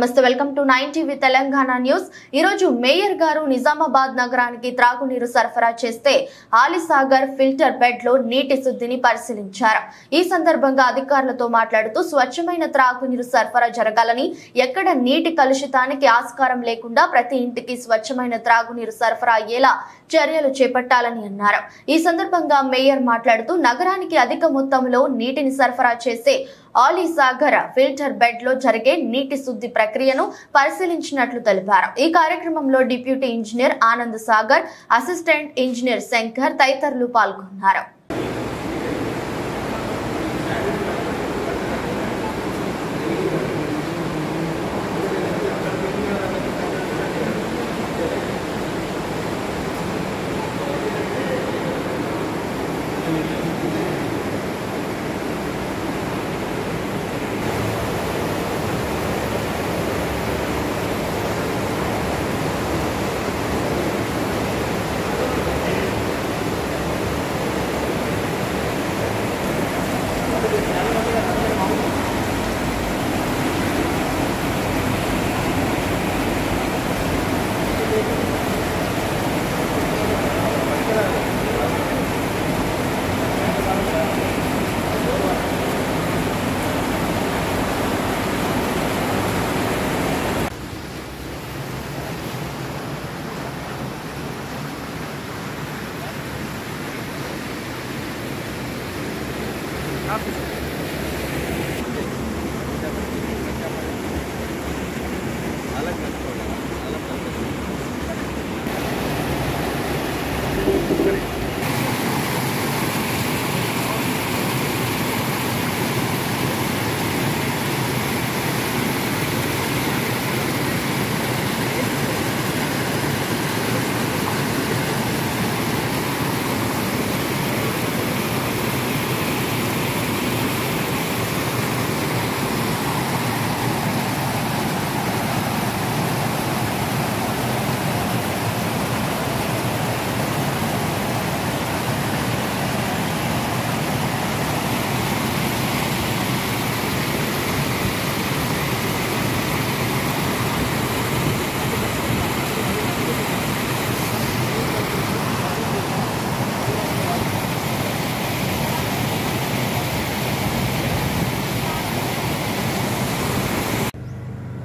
నమస్తే welcome to 9 TV Telangana news. ఈ రోజు మేయర్ గారు నిజామాబాద్ నగరానికి త్రాగునీరు సరఫరా చేస్తే ఆలిసాగర్ ఫిల్టర్ బెడ్ లో నీటి శుద్ధిని పరిశీలించారు। ఈ సందర్భంగా అధికారులతో మాట్లాడుతూ స్వచ్ఛమైన త్రాగునీరు సరఫరా జరగాలని, ఎక్కడ నీటి కలుషితానికి ఆస్కారం లేకుండా ప్రతి ఇంటికి స్వచ్ఛమైన త్రాగునీరు సరఫరా అయ్యేలా చర్యలు చేపట్టాలని అన్నారు। ఈ సందర్భంగా మేయర్ మాట్లాడుతూ నగరానికి అధిక మొత్తంలో నీటిని సరఫరా చేసే ఆలిసాగర్ ఫిల్టర్ బెడ్ లో జరిగే నీటి శుద్ధి ప్రక్రియను పరిశీలించినట్లు తెలిపారు। ఈ కార్యక్రమంలో deputy engineer Anand Sagar, assistant engineer Shankar తదితరులు పాల్గొన్నారు।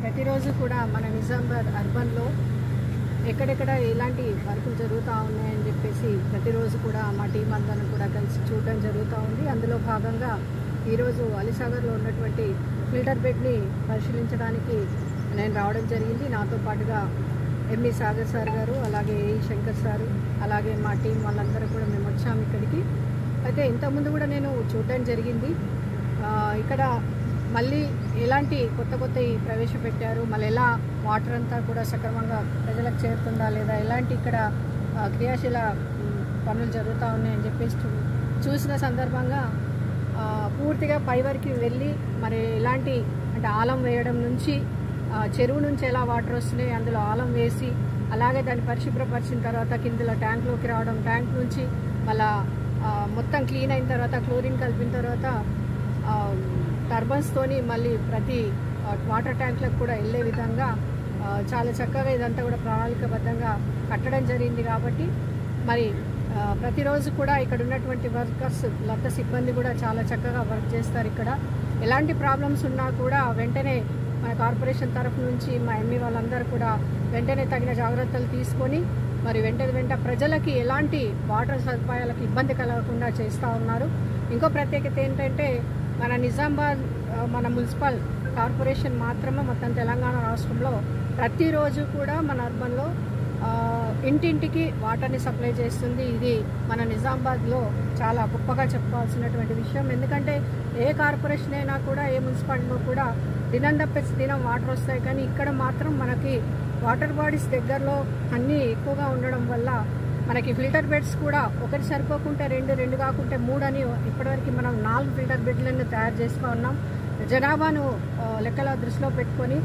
ప్రతిరోజు కూడా మన నిజామాబాద్ అర్బన్లో ఎక్కడెక్కడ ఎలాంటి వర్కులు జరుగుతూ ఉన్నాయని చెప్పేసి ప్రతిరోజు కూడా మా టీం అందరం కూడా కలిసి చూడడం జరుగుతూ ఉంది। అందులో భాగంగా ఈరోజు అలీసాగర్లో ఉన్నటువంటి ఫిల్టర్ బెడ్ని పరిశీలించడానికి నేను రావడం జరిగింది। నాతో పాటుగా ఎంఈ సాగర్ సార్ గారు, అలాగే ఏ శంకర్ సారు, అలాగే మా టీం వాళ్ళందరూ కూడా మేము వచ్చాము ఇక్కడికి। అయితే ఇంతకుముందు కూడా నేను చూడడం జరిగింది। ఇక్కడ మళ్ళీ ఎలాంటి కొత్త ప్రవేశపెట్టారు, మళ్ళీ ఎలా వాటర్ అంతా కూడా సక్రమంగా ప్రజలకు చేరుతుందా లేదా, ఎలాంటి ఇక్కడ క్రియాశీల పనులు జరుగుతూ ఉన్నాయని చెప్పేసి చూసిన సందర్భంగా పూర్తిగా పై వరకు వెళ్ళి మరి ఎలాంటి అంటే ఆలం వేయడం నుంచి చెరువు నుంచి ఎలా వాటర్ వస్తున్నాయి అందులో ఆలం వేసి, అలాగే దాన్ని పరిశుభ్రపరిచిన తర్వాత కిందల ట్యాంక్లోకి రావడం, ట్యాంక్ నుంచి మళ్ళా మొత్తం క్లీన్ అయిన తర్వాత క్లోరిన్ కలిపిన తర్వాత టర్బన్స్తోని మళ్ళీ ప్రతి వాటర్ ట్యాంక్లకు కూడా వెళ్ళే విధంగా చాలా చక్కగా ఇదంతా కూడా ప్రణాళికబద్ధంగా కట్టడం జరిగింది। కాబట్టి మరి ప్రతిరోజు కూడా ఇక్కడ ఉన్నటువంటి వర్కర్స్ లబ్ధ సిబ్బంది కూడా చాలా చక్కగా వర్క్ చేస్తారు। ఇక్కడ ఎలాంటి ప్రాబ్లమ్స్ ఉన్నా కూడా వెంటనే మన కార్పొరేషన్ తరఫు నుంచి మా ఎంఈ వాళ్ళందరూ కూడా వెంటనే తగిన జాగ్రత్తలు తీసుకొని మరి వెంట ప్రజలకి ఎలాంటి వాటర్ సదుపాయాలకు ఇబ్బంది కలగకుండా చేస్తూ ఉన్నారు। ఇంకో ప్రత్యేకత ఏంటంటే మన నిజామాబాద్ మన మున్సిపల్ కార్పొరేషన్ మాత్రమే మొత్తం తెలంగాణ రాష్ట్రంలో ప్రతిరోజు కూడా మన అర్బన్లో ఇంటింటికి వాటర్ని సప్లై చేస్తుంది। ఇది మన నిజామాబాద్లో చాలా గొప్పగా చెప్పుకోవాల్సినటువంటి విషయం। ఎందుకంటే ఏ కార్పొరేషన్ అయినా కూడా ఏ మున్సిపాలిటీలో కూడా దినం తప్పేసి దినం వాటర్ వస్తాయి, కానీ ఇక్కడ మాత్రం మనకి వాటర్ బాడీస్ దగ్గరలో అన్నీ ఎక్కువగా ఉండడం వల్ల మనకి ఫిల్టర్ బెడ్స్ కూడా ఒకటి సరిపోకుంటే రెండు కాకుంటే 3 అని ఇప్పటివరకు మనం 4 ఫిల్టర్ బెడ్లను తయారు చేసుకున్నాం। జనాభాను లెక్కల దృష్టిలో పెట్టుకొని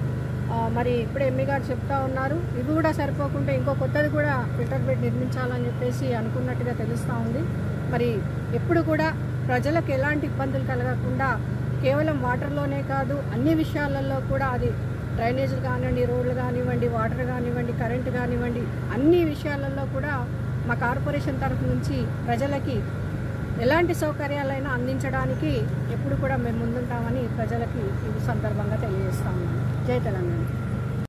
మరి ఇప్పుడు ఎంఈ గారు చెప్తా ఉన్నారు, ఇవి కూడా సరిపోకుంటే ఇంకో కొత్తది కూడా ఫిల్టర్ బెడ్ నిర్మించాలని చెప్పేసి అనుకున్నట్టుగా తెలుస్తూ ఉంది। మరి ఎప్పుడు కూడా ప్రజలకు ఎలాంటి ఇబ్బందులు కలగకుండా కేవలం వాటర్లోనే కాదు అన్ని విషయాలలో కూడా అది డ్రైనేజీలు కానివ్వండి, రోడ్లు కానివ్వండి, వాటర్ కానివ్వండి, కరెంటు కానివ్వండి, అన్ని విషయాలలో కూడా మా కార్పొరేషన్ తరఫు నుంచి ప్రజలకి ఎలాంటి సౌకర్యాలైనా అందించడానికి ఎప్పుడు కూడా మేము ముందుంటామని ప్రజలకి ఈ సందర్భంగా తెలియజేస్తా ఉన్నాను. జై తెలంగాణ.